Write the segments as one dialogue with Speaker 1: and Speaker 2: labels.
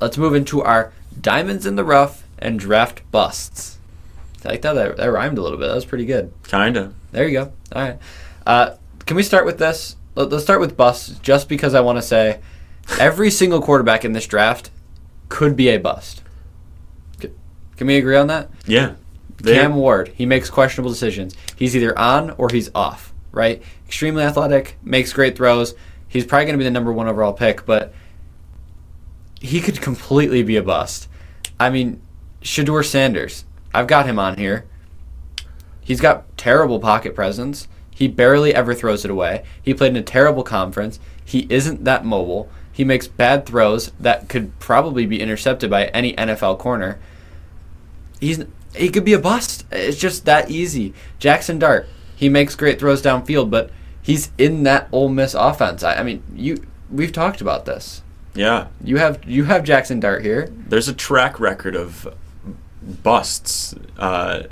Speaker 1: let's move into our diamonds in the rough and draft busts. I like that. That rhymed a little bit. That was pretty good.
Speaker 2: Kinda.
Speaker 1: There you go. All right. Can we start with this? Let's start with busts, just because I want to say every single quarterback in this draft could be a bust. Can we agree on that?
Speaker 2: Yeah.
Speaker 1: Cam Ward, he makes questionable decisions. He's either on or he's off, right? Extremely athletic, makes great throws. He's probably going to be the number 1 overall pick, but he could completely be a bust. I mean, Shedeur Sanders, I've got him on here. He's got terrible pocket presence. He barely ever throws it away. He played in a terrible conference. He isn't that mobile. He makes bad throws that could probably be intercepted by any NFL corner. He could be a bust. It's just that easy. Jackson Dart, he makes great throws downfield, but he's in that Ole Miss offense. I mean, we've talked about this.
Speaker 2: Yeah.
Speaker 1: You have Jackson Dart here.
Speaker 2: There's a track record of busts out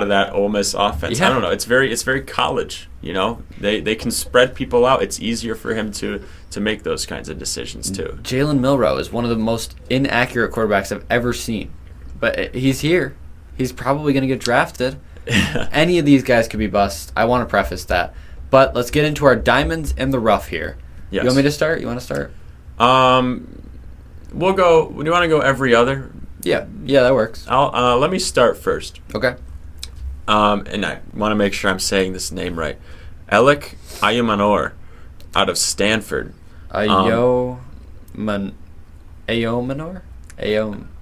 Speaker 2: of that Ole Miss offense.
Speaker 1: Yeah.
Speaker 2: I don't know. It's very college. You know, they can spread people out. It's easier for him to make those kinds of decisions too.
Speaker 1: Jalen Milroe is one of the most inaccurate quarterbacks I've ever seen, but he's here. He's probably going to get drafted. Any of these guys could be bust. I want to preface that. But let's get into our diamonds in the rough here.
Speaker 2: Yes.
Speaker 1: You want me to start? You want to start?
Speaker 2: We'll go. Do you want to go every other?
Speaker 1: Yeah, that works.
Speaker 2: Let me start first.
Speaker 1: Okay.
Speaker 2: And I want to make sure I'm saying this name right. Alec Ayamanor out of Stanford.
Speaker 1: Ayomanor?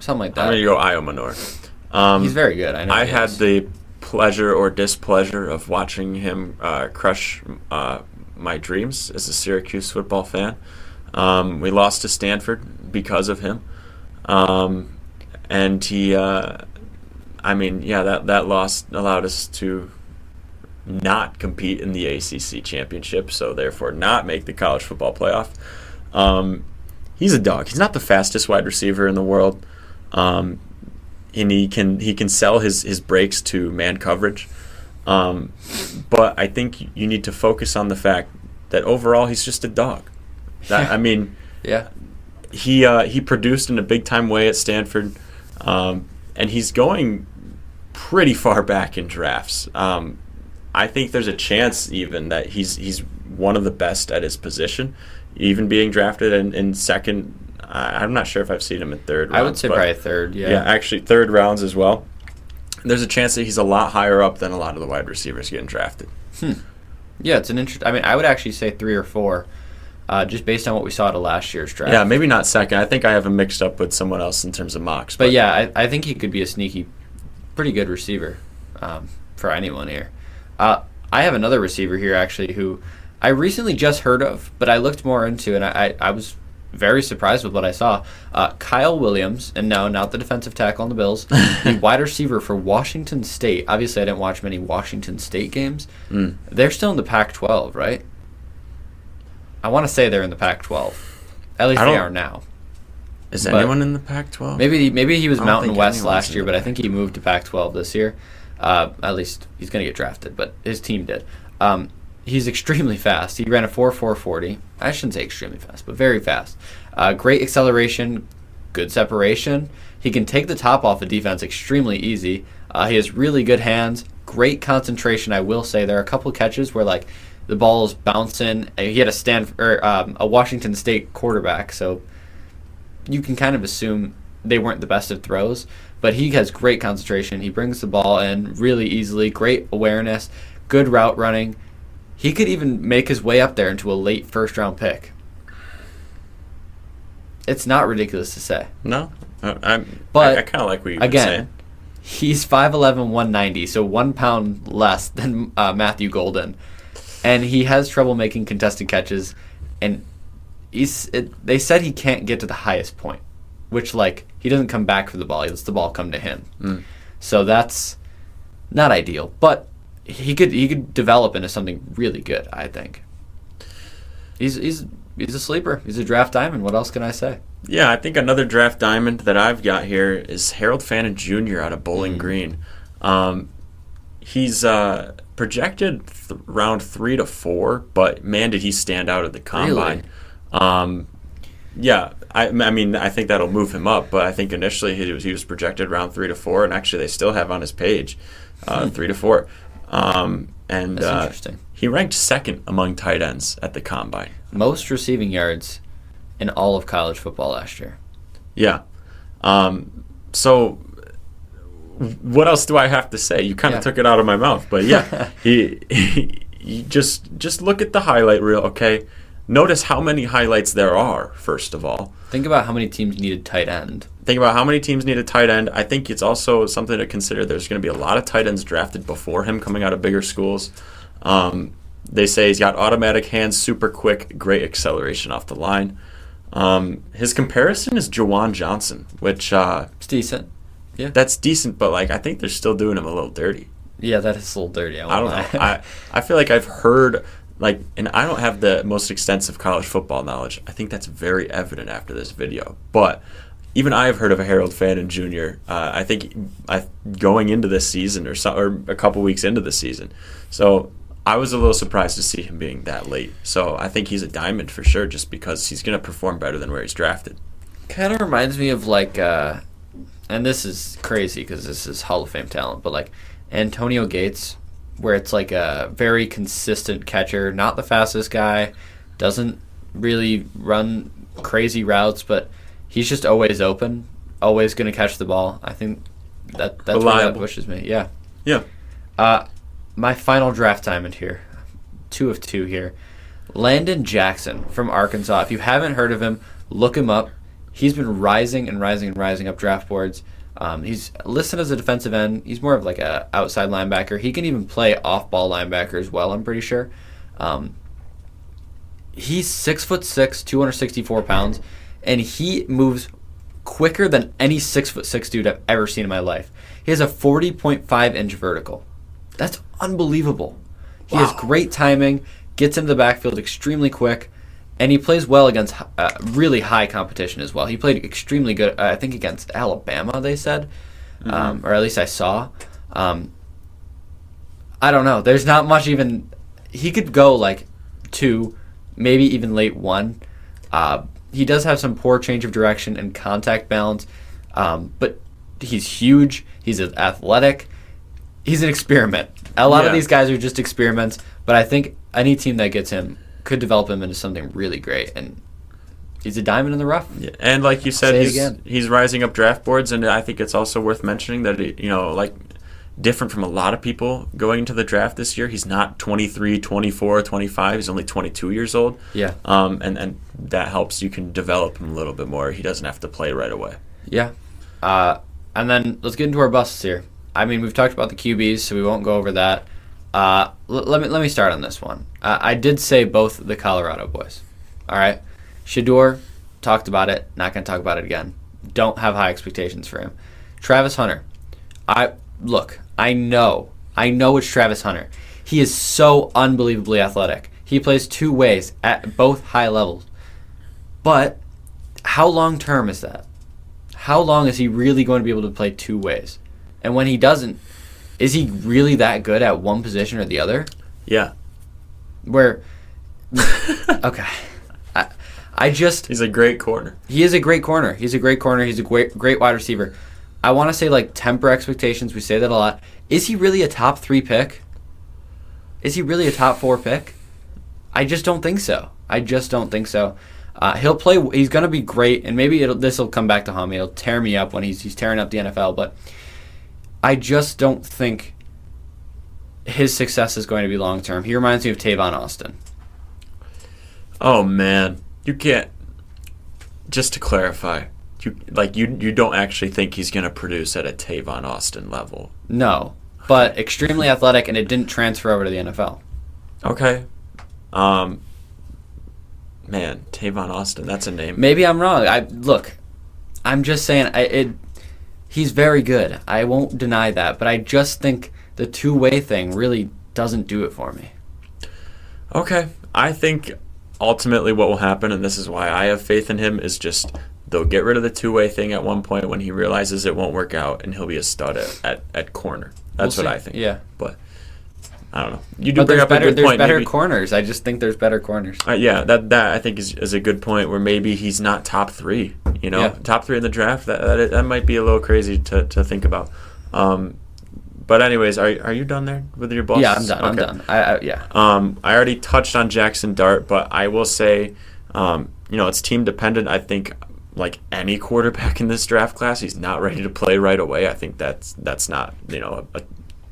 Speaker 1: Something like that.
Speaker 2: I'm going to go Ayamanor.
Speaker 1: He's very good. I know.
Speaker 2: I had the pleasure or displeasure of watching him crush my dreams as a Syracuse football fan. We lost to Stanford because of him. And he, that loss allowed us to not compete in the ACC championship, so therefore not make the college football playoff. He's a dog. He's not the fastest wide receiver in the world. And he can sell his breaks to man coverage. But I think you need to focus on the fact that overall he's just a dog.
Speaker 1: Yeah.
Speaker 2: He produced in a big time way at Stanford, and he's going pretty far back in drafts. I think there's a chance even that he's one of the best at his position, even being drafted in second. I'm not sure if I've seen him in third rounds.
Speaker 1: I would say probably third, yeah.
Speaker 2: Yeah, actually third rounds as well. There's a chance that he's a lot higher up than a lot of the wide receivers getting drafted.
Speaker 1: Yeah, it's an interesting. I mean, I would actually say 3 or 4, just based on what we saw at last year's draft.
Speaker 2: Yeah, maybe not second. I think I have him mixed up with someone else in terms of mocks.
Speaker 1: But yeah, I think he could be a sneaky, pretty good receiver for anyone here. I have another receiver here, actually, who I recently just heard of, but I looked more into, and I was very surprised with what I saw. Kyle Williams, and no, not the defensive tackle on the Bills, the wide receiver for Washington State. Obviously, I didn't watch many Washington State games. They're still in the Pac-12, right? I want to say they're in the Pac-12. At least they are now.
Speaker 2: Is anyone in the Pac-12?
Speaker 1: Maybe he was Mountain West last year, but I think he moved to Pac-12 this year. At least he's going to get drafted, but his team did. He's extremely fast. He ran a 4.440. I shouldn't say extremely fast, but very fast. Great acceleration, good separation. He can take the top off a defense extremely easy. He has really good hands, great concentration. I will say there are a couple catches where the ball is bouncing. He had a Washington State quarterback, so you can kind of assume they weren't the best of throws. But he has great concentration. He brings the ball in really easily. Great awareness, good route running. He could even make his way up there into a late first-round pick. It's not ridiculous to say.
Speaker 2: No, I kind of like what you were saying.
Speaker 1: He's 5'11", 190, so 1 pound less than Matthew Golden, and he has trouble making contested catches. And they said he can't get to the highest point, which he doesn't come back for the ball; he lets the ball come to him. So that's not ideal, but he could develop into something really good, I think. He's a sleeper. He's a draft diamond. What else can I say?
Speaker 2: Yeah, I think another draft diamond that I've got here is Harold Fannin Jr. out of Bowling Green. He's projected round 3 to 4, but man, did he stand out at the combine.
Speaker 1: Really?
Speaker 2: Yeah, I mean, I think that'll move him up, but I think initially he was projected around 3 to 4, and actually they still have on his page 3 to 4. And
Speaker 1: That's interesting.
Speaker 2: he ranked second among tight ends at the combine.
Speaker 1: Most receiving yards in all of college football last year.
Speaker 2: Yeah. So what else do I have to say? You kind of took it out of my mouth, but yeah, he just look at the highlight reel, okay? Notice how many highlights there are, first of all.
Speaker 1: Think about how many teams needed tight end.
Speaker 2: Think about how many teams need a tight end. I think it's also something to consider. There's going to be a lot of tight ends drafted before him coming out of bigger schools. They say he's got automatic hands, super quick, great acceleration off the line. His comparison is Jawan Johnson, which...
Speaker 1: it's decent. Yeah.
Speaker 2: That's decent, but I think they're still doing him a little dirty.
Speaker 1: Yeah, that is a little dirty.
Speaker 2: I don't know. I feel like I've heard... and I don't have the most extensive college football knowledge. I think that's very evident after this video. But even I have heard of a Harold Fannin Jr. I think going into this season or a couple weeks into the season. So I was a little surprised to see him being that late. So I think he's a diamond for sure, just because he's going to perform better than where he's drafted.
Speaker 1: Kind of reminds me of and this is crazy because this is Hall of Fame talent, but Antonio Gates, where it's a very consistent catcher, not the fastest guy, doesn't really run crazy routes, but he's just always open, always going to catch the ball. I think that's
Speaker 2: reliable.
Speaker 1: Where that pushes me. Yeah.
Speaker 2: Yeah.
Speaker 1: My final draft diamond here, 2 of 2 here. Landon Jackson from Arkansas. If you haven't heard of him, look him up. He's been rising and rising and rising up draft boards. He's listed as a defensive end. He's more of a outside linebacker. He can even play off-ball linebacker as well, I'm pretty sure. He's 6'6", 264 pounds, and he moves quicker than any 6'6" dude I've ever seen in my life. He has a 40.5-inch vertical. That's unbelievable. He has great timing, gets into the backfield extremely quick, and he plays well against really high competition as well. He played extremely good, I think, against Alabama, they said, or at least I saw. I don't know. There's not much even... He could go 2, maybe even late 1. He does have some poor change of direction and contact balance, but he's huge. He's athletic. He's an experiment. A lot of these guys are just experiments, but I think any team that gets him could develop him into something really great, and he's a diamond in the rough.
Speaker 2: Yeah. And like you said, he's rising up draft boards, and I think it's also worth mentioning that different from a lot of people going into the draft this year, he's not 23, 24, 25. He's only 22 years old.
Speaker 1: Yeah.
Speaker 2: And that helps. You can develop him a little bit more. He doesn't have to play right away.
Speaker 1: Yeah. And then let's get into our busts here. I mean, we've talked about the QBs, so we won't go over that. Let me start on this one. I did say both the Colorado boys. All right. Shedeur, talked about it. Not going to talk about it again. Don't have high expectations for him. Travis Hunter. I know it's Travis Hunter. He is so unbelievably athletic. He plays 2 ways at both high levels. But how long term is that? How long is he really going to be able to play 2 ways? And when he doesn't, is he really that good at one position or the other?
Speaker 2: Yeah.
Speaker 1: Okay. He's
Speaker 2: a great corner.
Speaker 1: He is a great corner. He's a great great wide receiver. I want to say temper expectations. We say that a lot. Is he really a top 3 pick? Is he really a top 4 pick? I just don't think so. He'll play. He's going to be great, and maybe this will come back to haunt me. It'll tear me up when he's tearing up the NFL, but I just don't think his success is going to be long term. He reminds me of Tavon Austin.
Speaker 2: Oh man, you can't. Just to clarify, you don't actually think he's going to produce at a Tavon Austin level?
Speaker 1: No, but extremely athletic, and it didn't transfer over to the NFL.
Speaker 2: Okay. Man, Tavon Austin, that's a name.
Speaker 1: Maybe I'm wrong. I'm just saying he's very good. I won't deny that, but I just think the 2-way thing really doesn't do it for me.
Speaker 2: Okay. I think ultimately what will happen, and this is why I have faith in him, is just they'll get rid of the 2-way thing at one point when he realizes it won't work out, and he'll be a stud at corner. That's what I think.
Speaker 1: Yeah.
Speaker 2: But I don't know. You do
Speaker 1: But
Speaker 2: bring up a good
Speaker 1: there's
Speaker 2: point.
Speaker 1: better
Speaker 2: Maybe,
Speaker 1: corners. I just think there's better corners.
Speaker 2: yeah, that I think is a good point. Where maybe he's not top 3. You know,
Speaker 1: Yeah.
Speaker 2: top 3 in the draft. That might be a little crazy to think about. But anyways, are you done there with your busts?
Speaker 1: Yeah, I'm done.
Speaker 2: Okay.
Speaker 1: I'm done. Yeah.
Speaker 2: I already touched on Jackson Dart, but I will say, it's team dependent. I think like any quarterback in this draft class, he's not ready to play right away. I think that's not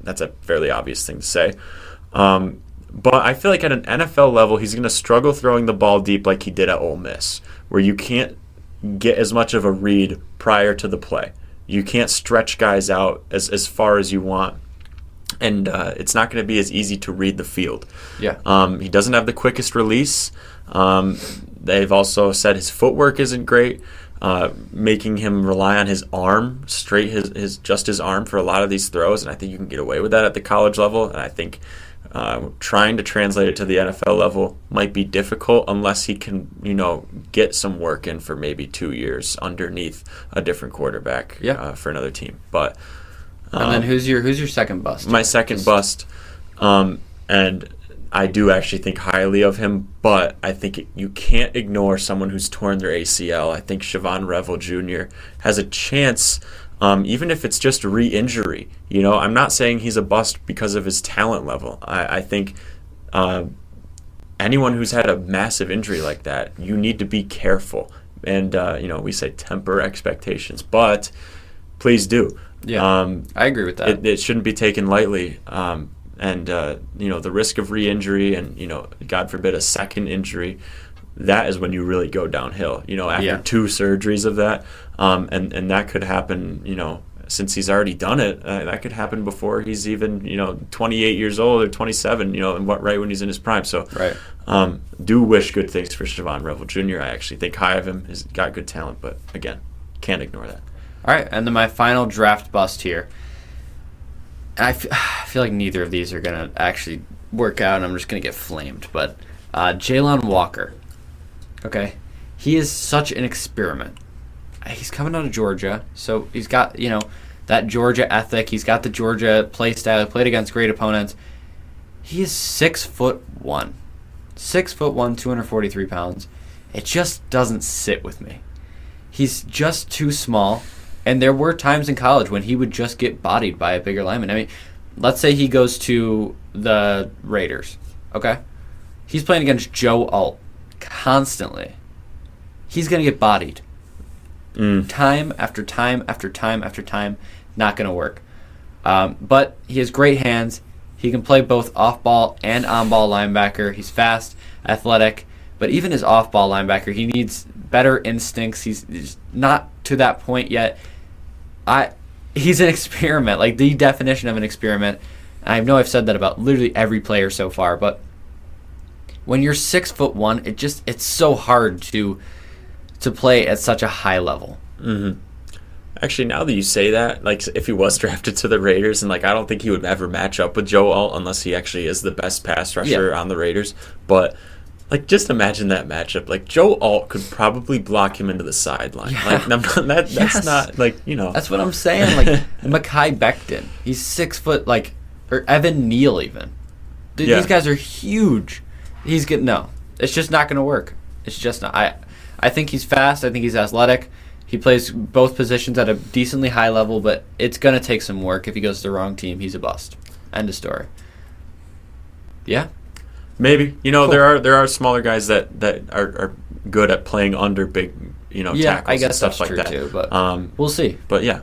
Speaker 2: that's a fairly obvious thing to say. But I feel like at an NFL level, he's going to struggle throwing the ball deep like he did at Ole Miss, where you can't get as much of a read prior to the play. You can't stretch guys out as far as you want, and it's not going to be as easy to read the field.
Speaker 1: Yeah.
Speaker 2: He doesn't have the quickest release. They've also said his footwork isn't great, making him rely on his arm, his arm for a lot of these throws, and I think you can get away with that at the college level, and I think trying to translate it to the NFL level might be difficult unless he can, get some work in for maybe 2 years underneath a different quarterback for another team. But
Speaker 1: and then who's your second bust?
Speaker 2: My second bust, and I do actually think highly of him, but I think you can't ignore someone who's torn their ACL. I think Siobhan Revel Jr. has a chance, even if it's just re-injury. I'm not saying he's a bust because of his talent level. I think anyone who's had a massive injury like that, you need to be careful. And, we say temper expectations, but please do.
Speaker 1: Yeah, I agree with that.
Speaker 2: It shouldn't be taken lightly. And the risk of re-injury and, God forbid, a second injury, that is when you really go downhill, after 2 surgeries of that. And that could happen, since he's already done it, that could happen before he's even, 28 years old or 27, and right when he's in his prime. So
Speaker 1: right.
Speaker 2: Do wish good things for Siobhan Revel Jr. I actually think high of him. He's got good talent, but again, can't ignore that.
Speaker 1: All right, and then my final draft bust here. I feel like neither of these are going to actually work out, and I'm just going to get flamed. But Jalen Walker, okay? He is such an experiment. He's coming out of Georgia, so he's got, that Georgia ethic. He's got the Georgia play style. He played against great opponents. He is 6'1". 6'1", 243 pounds. It just doesn't sit with me. He's just too small. And there were times in college when he would just get bodied by a bigger lineman. I mean, let's say he goes to the Raiders, okay? He's playing against Joe Alt constantly. He's going to get bodied. Time after time after time after time, not going to work. But he has great hands. He can play both off-ball and on-ball linebacker. He's fast, athletic. But even as off-ball linebacker, he needs better instincts. He's not to that point yet. He's an experiment, like the definition of an experiment. I know I've said that about literally every player so far, but when you're 6'1", it's so hard to play at such a high level.
Speaker 2: Mm-hmm. Actually, now that you say that, like if he was drafted to the Raiders, and I don't think he would ever match up with Joe Alt unless he actually is the best pass rusher on the Raiders. But just imagine that matchup. Like Joe Alt could probably block him into the sideline.
Speaker 1: Yeah.
Speaker 2: That's not
Speaker 1: That's what I'm saying. Like Mekhi Becton, he's 6 foot. Or Evan Neal even. These guys are huge. It's just not going to work. It's just not. I think he's fast. I think he's athletic. He plays both positions at a decently high level, but it's going to take some work. If he goes to the wrong team, he's a bust. End of story. Yeah.
Speaker 2: Maybe.
Speaker 1: Cool.
Speaker 2: there are smaller guys that are good at playing under big, tackles
Speaker 1: I guess
Speaker 2: and stuff
Speaker 1: that's
Speaker 2: like
Speaker 1: true
Speaker 2: that.
Speaker 1: too, but we'll see.
Speaker 2: But yeah.